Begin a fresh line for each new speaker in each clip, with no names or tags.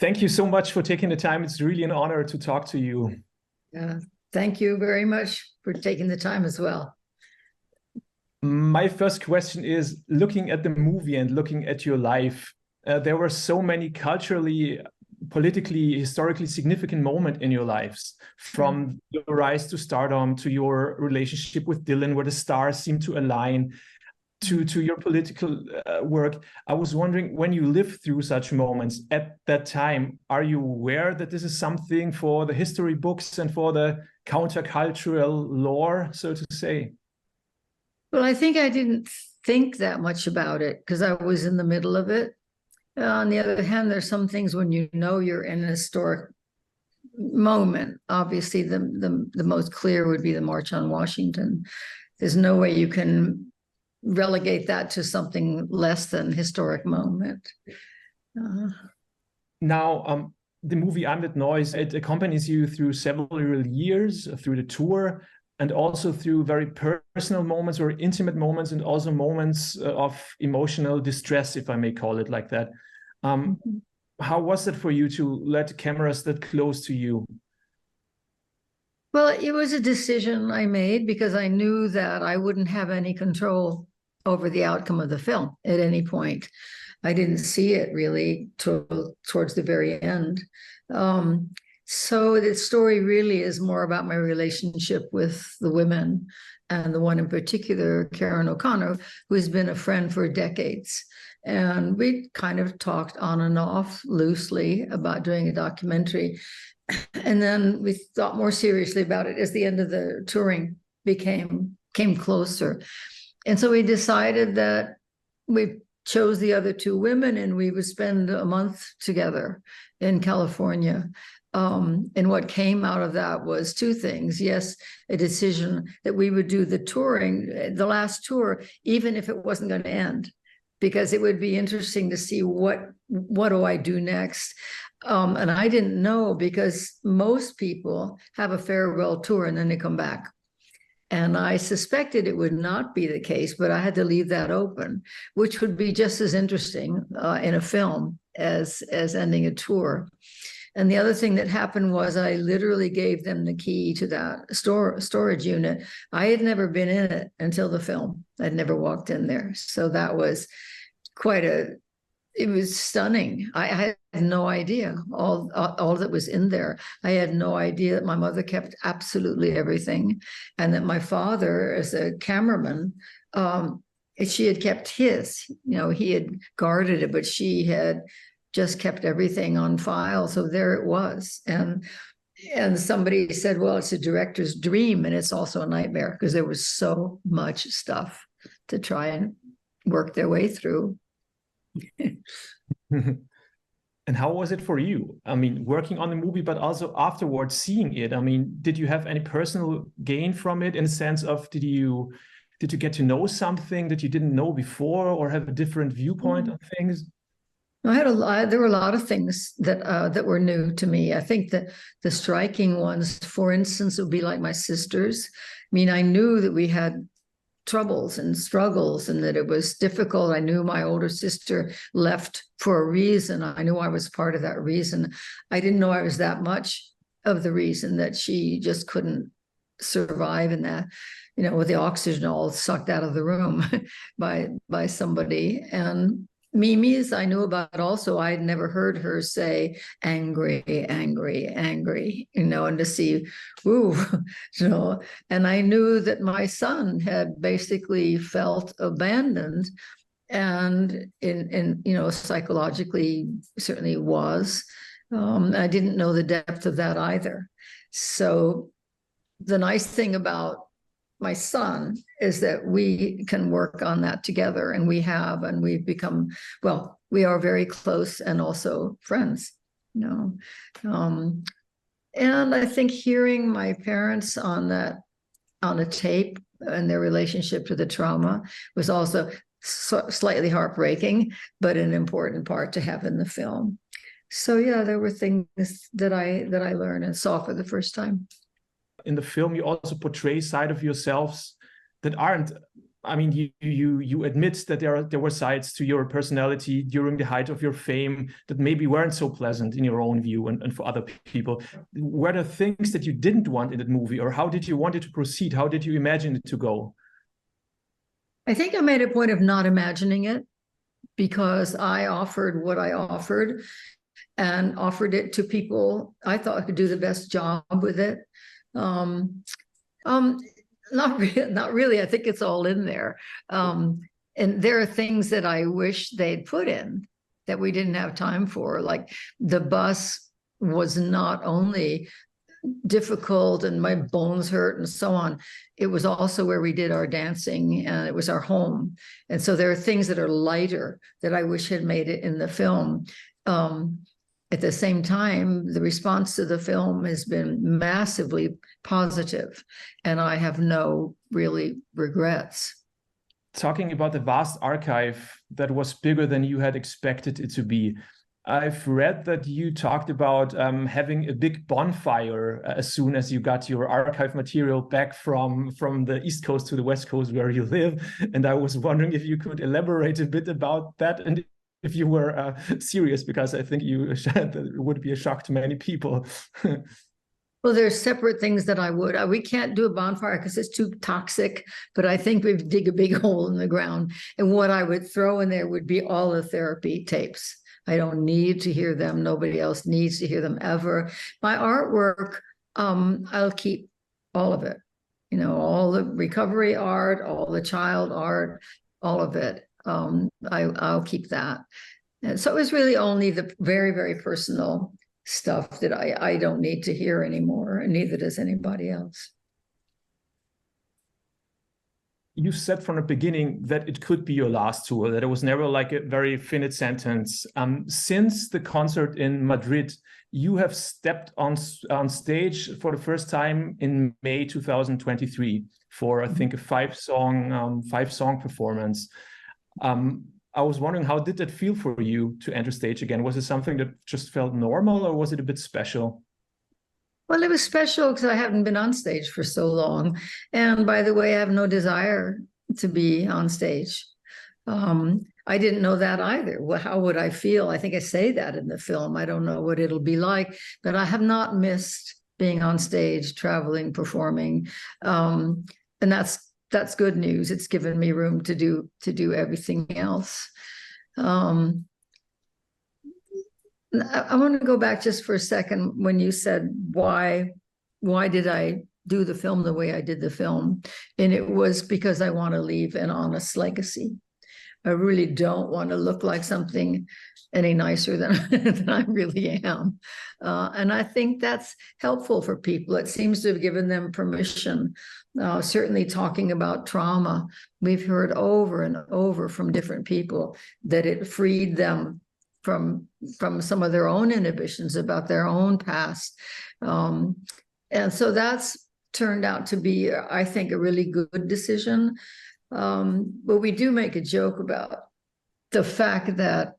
Thank you so much for taking the time. It's really an honor to talk to you.
Thank you very much for taking the time as well.
My first question is, looking at the movie and looking at your life, there were so many culturally, politically, historically significant moments in your lives, from your rise to stardom to your relationship with Dylan, where the stars seem to align, to your political work. I was wondering, when you live through such moments at that time, are you aware that this is something for the history books and for the countercultural lore, so to say?
Well, I think I didn't think that much about it because I was in the middle of it. On the other hand, there's some things when you know you're in an historic moment. Obviously, the most clear would be the March on Washington. There's no way you can relegate that to something less than historic moment.
Now, the movie I'm That Noise, it accompanies you through several years, through the tour, and also through very personal moments or intimate moments, and also moments of emotional distress, if I may call it like that. How was it for you to let cameras that close to you?
Well, it was a decision I made because I knew that I wouldn't have any control over the outcome of the film at any point. I didn't see it really towards the very end. So the story really is more about my relationship with the women, and the one in particular, Karen O'Connor, who has been a friend for decades. And we kind of talked on and off loosely about doing a documentary. And then we thought more seriously about it as the end of the touring came closer. And so we decided that we chose the other two women and we would spend a month together in California. And what came out of that was two things. Yes, a decision that we would do the touring, the last tour, even if it wasn't going to end, because it would be interesting to see what do I do next. And I didn't know, because most people have a farewell tour and then they come back. And I suspected it would not be the case, but I had to leave that open, which would be just as interesting in a film as ending a tour. And the other thing that happened was I literally gave them the key to that storage unit. I had never been in it until the film. I'd never walked in there. So that was it was stunning. I had no idea all that was in there. I had no idea that my mother kept absolutely everything, and that my father, as a cameraman, she had kept his. He had guarded it, but she had just kept everything on file. So there it was. And somebody said, well, it's a director's dream, and it's also a nightmare, because there was so much stuff to try and work their way through.
And how was it for you? I mean, working on the movie, but also afterwards seeing it. I mean, did you have any personal gain from it, in the sense of did you get to know something that you didn't know before, or have a different viewpoint on things?
There were a lot of things that were new to me. I think that the striking ones, for instance, would be like my sisters. I mean, I knew that we had troubles and struggles and that it was difficult. I knew my older sister left for a reason. I knew I was part of that reason. I didn't know I was that much of the reason, that she just couldn't survive in that, with the oxygen all sucked out of the room by somebody. And Mimi's I knew about also. I had never heard her say angry, angry, angry, and to see, ooh, and I knew that my son had basically felt abandoned, and psychologically certainly was. I didn't know the depth of that either. So the nice thing about my son is that we can work on that together, and we've become, we are very close and also friends, and I think hearing my parents on a tape and their relationship to the trauma was also slightly heartbreaking, but an important part to have in the film. So yeah, there were things that I learned and saw for the first time.
In the film, you also portray side of yourselves that aren't I mean, you admit that there were sides to your personality during the height of your fame that maybe weren't so pleasant in your own view and for other people. Were there things that you didn't want in that movie, or how did you want it to proceed? How did you imagine it to go?
I think I made a point of not imagining it because I offered what I offered and offered it to people I thought could do the best job with it. Not really. I think it's all in there. And there are things that I wish they'd put in that we didn't have time for. Like the bus was not only difficult and my bones hurt and so on, it was also where we did our dancing and it was our home. And so there are things that are lighter that I wish had made it in the film. At the same time, the response to the film has been massively positive, and I have no really regrets.
Talking about the vast archive that was bigger than you had expected it to be, I've read that you talked about having a big bonfire as soon as you got your archive material back from the East Coast to the West Coast where you live. And I was wondering if you could elaborate a bit about that and if you were serious, because I think that would be a shock to many people.
Well, there's separate things that I would. We can't do a bonfire because it's too toxic, but I think we'd dig a big hole in the ground. And what I would throw in there would be all the therapy tapes. I don't need to hear them. Nobody else needs to hear them ever. My artwork, I'll keep all of it. You know, all the recovery art, all the child art, all of it. I'll keep that. And so it was really only the very, very personal stuff that I don't need to hear anymore, and neither does anybody else.
You said from the beginning that it could be your last tour, that it was never like a very finite sentence. Since the concert in Madrid, you have stepped on stage for the first time in May 2023 for, I think, a five-song performance. I was wondering, how did that feel for you to enter stage again? Was it something that just felt normal, or was it a bit special?
Well, it was special because I haven't been on stage for so long. And by the way, I have no desire to be on stage. I didn't know that either. Well, how would I feel? I think I say that in the film. I don't know what it'll be like, but I have not missed being on stage, traveling, performing. And that's good news. It's given me room to do everything else. I want to go back just for a second when you said why did I do the film the way I did the film? And it was because I want to leave an honest legacy. I really don't want to look like something any nicer than I really am. And I think that's helpful for people. It seems to have given them permission. Certainly talking about trauma, we've heard over and over from different people that it freed them from some of their own inhibitions about their own past. And so that's turned out to be, I think, a really good decision. But we do make a joke about the fact that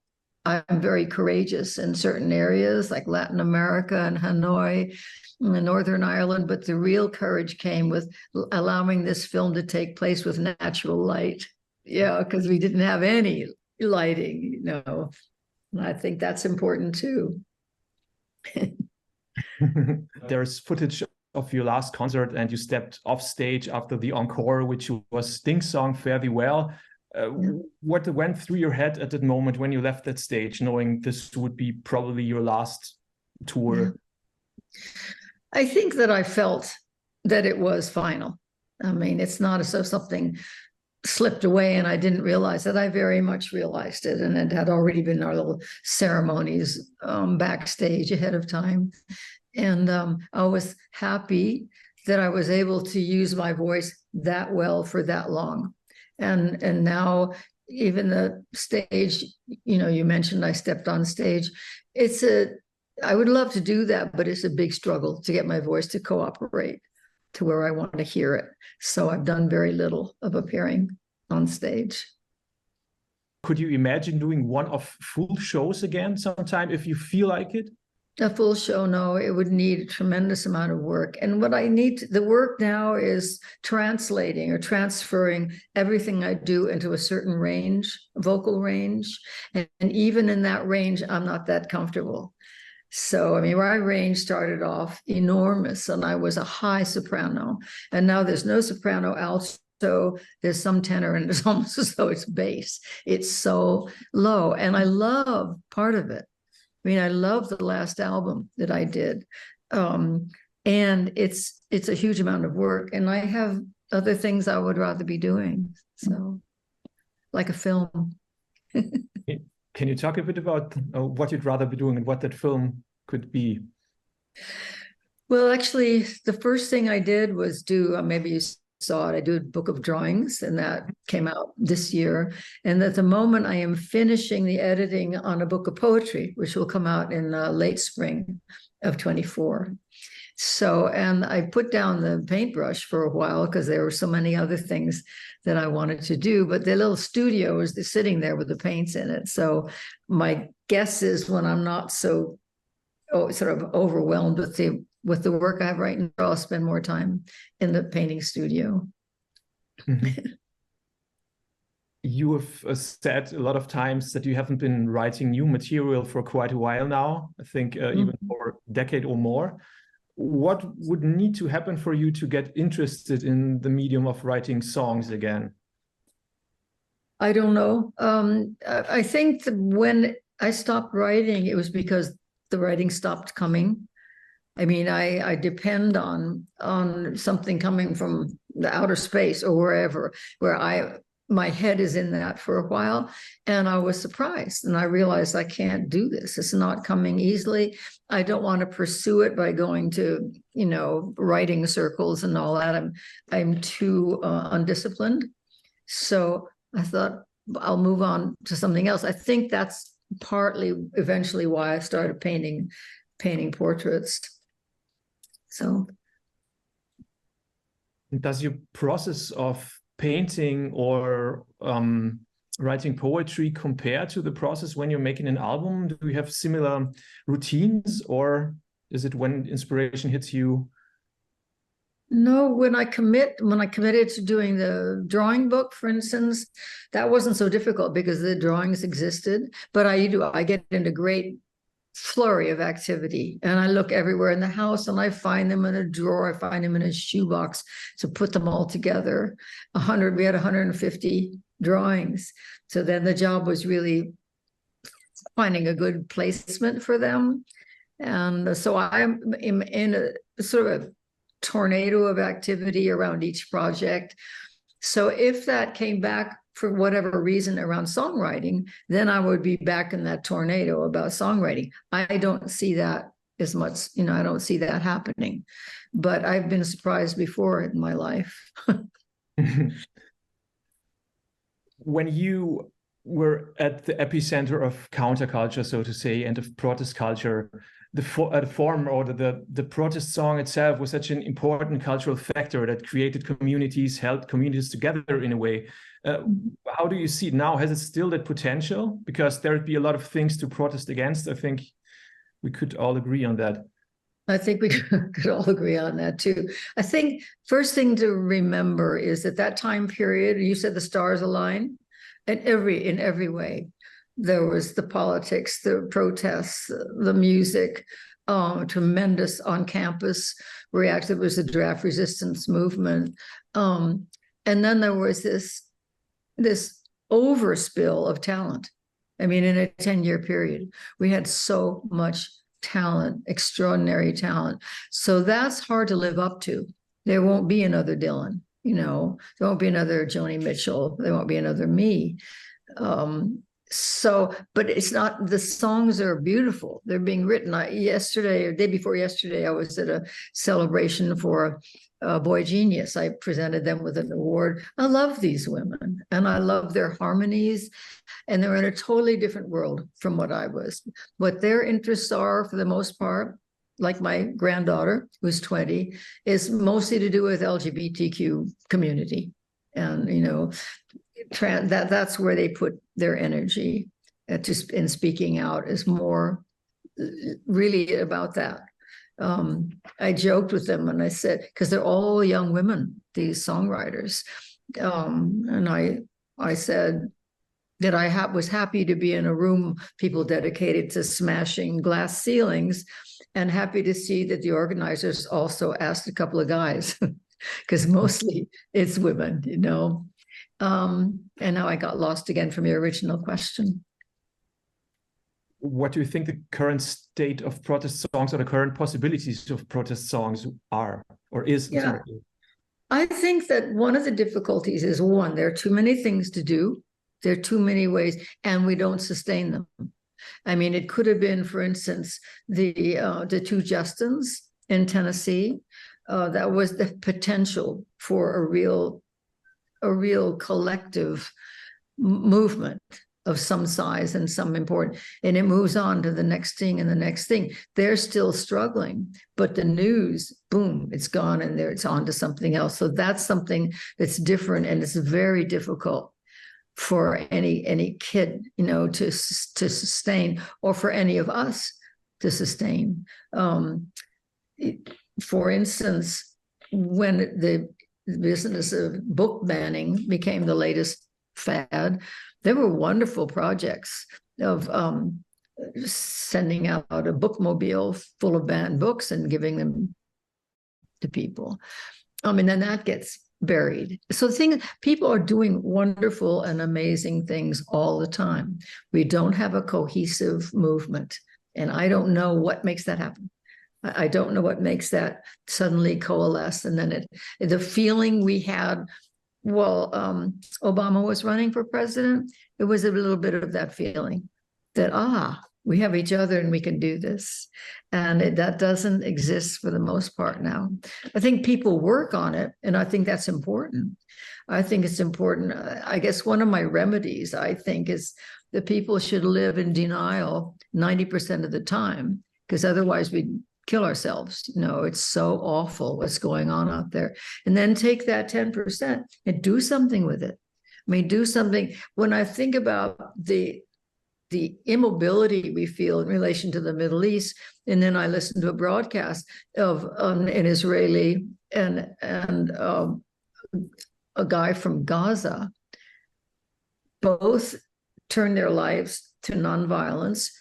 I'm very courageous in certain areas like Latin America and Hanoi and Northern Ireland, but the real courage came with allowing this film to take place with natural light. Yeah, because we didn't have any lighting, you know. And I think that's important too.
There's footage of your last concert and you stepped off stage after the encore, which was Sting Song Fare Thee Well. What went through your head at that moment when you left that stage, knowing this would be probably your last tour?
I think that I felt that it was final. I mean, it's not as though something slipped away and I didn't realize that. I very much realized it, and it had already been our little ceremonies backstage ahead of time. And I was happy that I was able to use my voice that well for that long. And now even the stage, you know, you mentioned I stepped on stage. I would love to do that, but it's a big struggle to get my voice to cooperate to where I want to hear it. So I've done very little of appearing on stage.
Could you imagine doing one of full shows again sometime if you feel like it?
A full show, no, it would need a tremendous amount of work. And what I need, the work now is translating or transferring everything I do into a certain range, vocal range. And even in that range, I'm not that comfortable. So, I mean, my range started off enormous and I was a high soprano. And now there's no soprano, alto, there's some tenor, and it's almost as though it's bass. It's so low. And I love part of it. I mean, I love the last album that I did. And it's a huge amount of work. And I have other things I would rather be doing. So, like a film.
Can you talk a bit about what you'd rather be doing and what that film could be?
Well, actually, the first thing I did was do, maybe you saw it, I did a book of drawings, and that came out this year. And at the moment, I am finishing the editing on a book of poetry, which will come out in late spring of 24. So, and I put down the paintbrush for a while because there were so many other things that I wanted to do, but the little studio is sitting there with the paints in it. So my guess is when I'm not so sort of overwhelmed with the work I have right now, I'll spend more time in the painting studio.
Mm-hmm. You have said a lot of times that you haven't been writing new material for quite a while now, I think even for a decade or more. What would need to happen for you to get interested in the medium of writing songs again?
I don't know. I think that when I stopped writing, it was because the writing stopped coming. I mean, I depend on something coming from the outer space or wherever, where my head is in that for a while. And I was surprised. And I realized I can't do this. It's not coming easily. I don't want to pursue it by going to, writing circles and all that. I'm too undisciplined. So I thought I'll move on to something else. I think that's partly eventually why I started painting portraits. So
does your process of painting or writing poetry compare to the process when you're making an album? Do you have similar routines, or is it when inspiration hits you?
No, when I committed to doing the drawing book, for instance, that wasn't so difficult because the drawings existed. But I get into great flurry of activity, and I look everywhere in the house, and I find them in a drawer, I find them in a shoebox to put them all together. We had 150 drawings. So then the job was really finding a good placement for them. And so I'm in a sort of a tornado of activity around each project. So if that came back for whatever reason around songwriting, then I would be back in that tornado about songwriting. I don't see that as much, I don't see that happening, but I've been surprised before in my life.
When you were at the epicenter of counterculture, so to say, and of protest culture, the form or the protest song itself was such an important cultural factor that created communities, held communities together in a way. How do you see it now? Has it still that potential? Because there'd be a lot of things to protest against. I think we could all agree on that.
I think we could all agree on that too. I think first thing to remember is that time period, you said the stars align in every way. There was the politics, the protests, the music, tremendous on campus reaction. There was the draft resistance movement. And then there was this overspill of talent. I mean, in a 10-year period, we had so much talent, extraordinary talent. So that's hard to live up to. There won't be another Dylan, there won't be another Joni Mitchell. There won't be another me. But it's not, the songs are beautiful. They're being written. Yesterday or day before yesterday, I was at a celebration for Boy Genius. I presented them with an award. I love these women and I love their harmonies, and they're in a totally different world from what I was. What their interests are, for the most part, like my granddaughter, who's 20, is mostly to do with LGBTQ community. And, that's where they put their energy in speaking out, is more really about that. I joked with them and I said, because they're all young women, these songwriters, and I said that I was happy to be in a room, people dedicated to smashing glass ceilings, and happy to see that the organizers also asked a couple of guys, because mostly it's women, you know. And now I got lost again from your original question.
What do you think the current state of protest songs or the current possibilities of protest songs are or is?
Yeah.
Sorry.
I think that one of the difficulties is, one, there are too many things to do. There are too many ways, and we don't sustain them. I mean, it could have been, for instance, the two Justins in Tennessee. That was the potential for a real collective movement of some size and some important, and it moves on to the next thing and the next thing. They're still struggling, but the news, boom, it's gone, and it's on to something else. So that's something that's different, and it's very difficult for any kid, you know, to sustain, or for any of us to sustain. For instance, when the business of book banning became the latest fad, there were wonderful projects of sending out a bookmobile full of banned books and giving them to people. And then that gets buried. So the thing, people are doing wonderful and amazing things all the time. We don't have a cohesive movement, and I don't know what makes that happen. I don't know what makes that suddenly coalesce. And then the feeling we had while Obama was running for president, it was a little bit of that feeling that, we have each other and we can do this. And that doesn't exist for the most part now. I think people work on it, and I think that's important. I think it's important. I guess one of my remedies, I think, is that people should live in denial 90% of the time, because otherwise we kill ourselves. You know, it's so awful what's going on out there. And then take that 10% and do something with it. I mean, do something. When I think about the immobility we feel in relation to the Middle East, and then I listened to a broadcast of an Israeli and a guy from Gaza, both turned their lives to nonviolence,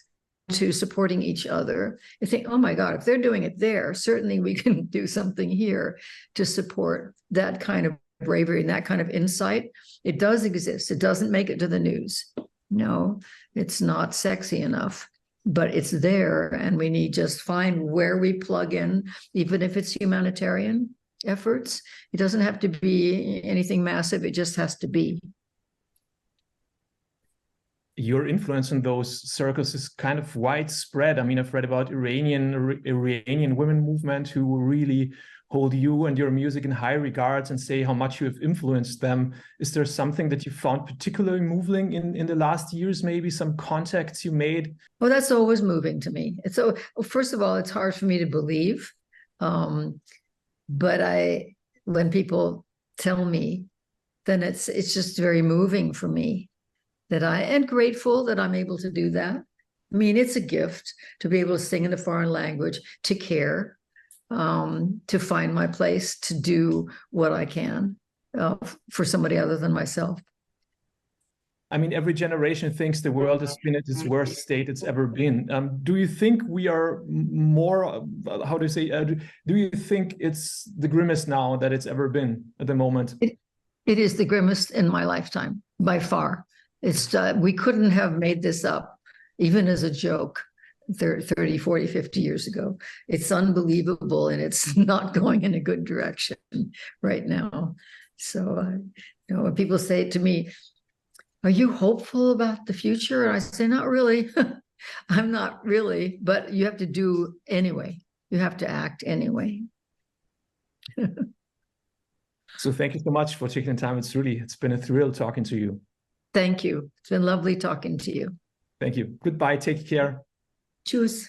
to supporting each other. I think, oh my God, if they're doing it there, certainly we can do something here to support that kind of bravery and that kind of insight. It does exist. It doesn't make it to the news. No, it's not sexy enough, but it's there, and we need just find where we plug in, even if it's humanitarian efforts. It doesn't have to be anything massive. It just has to be.
Your influence in those circles is kind of widespread. I mean, I've read about Iranian women movement who really hold you and your music in high regards and say how much you have influenced them. Is there something that you found particularly moving in the last years, maybe some contacts you made?
Well, that's always moving to me. So first of all, it's hard for me to believe. But when people tell me, then it's just very moving for me, and grateful that I'm able to do that. I mean, it's a gift to be able to sing in a foreign language, to care, to find my place, to do what I can for somebody other than myself.
I mean, every generation thinks the world has been at its worst state it's ever been. Do you think we are more, how do you say, do you think it's the grimmest now that it's ever been at the moment?
It is the grimmest in my lifetime, by far. It's we couldn't have made this up, even as a joke, 30, 40, 50 years ago. It's unbelievable, and it's not going in a good direction right now. So, when people say to me, "Are you hopeful about the future?" And I say, "Not really." I'm not really, but you have to do anyway. You have to act anyway.
So thank you so much for taking the time. It's been a thrill talking to you.
Thank you. It's been lovely talking to you.
Thank you. Goodbye. Take care.
Tschüss.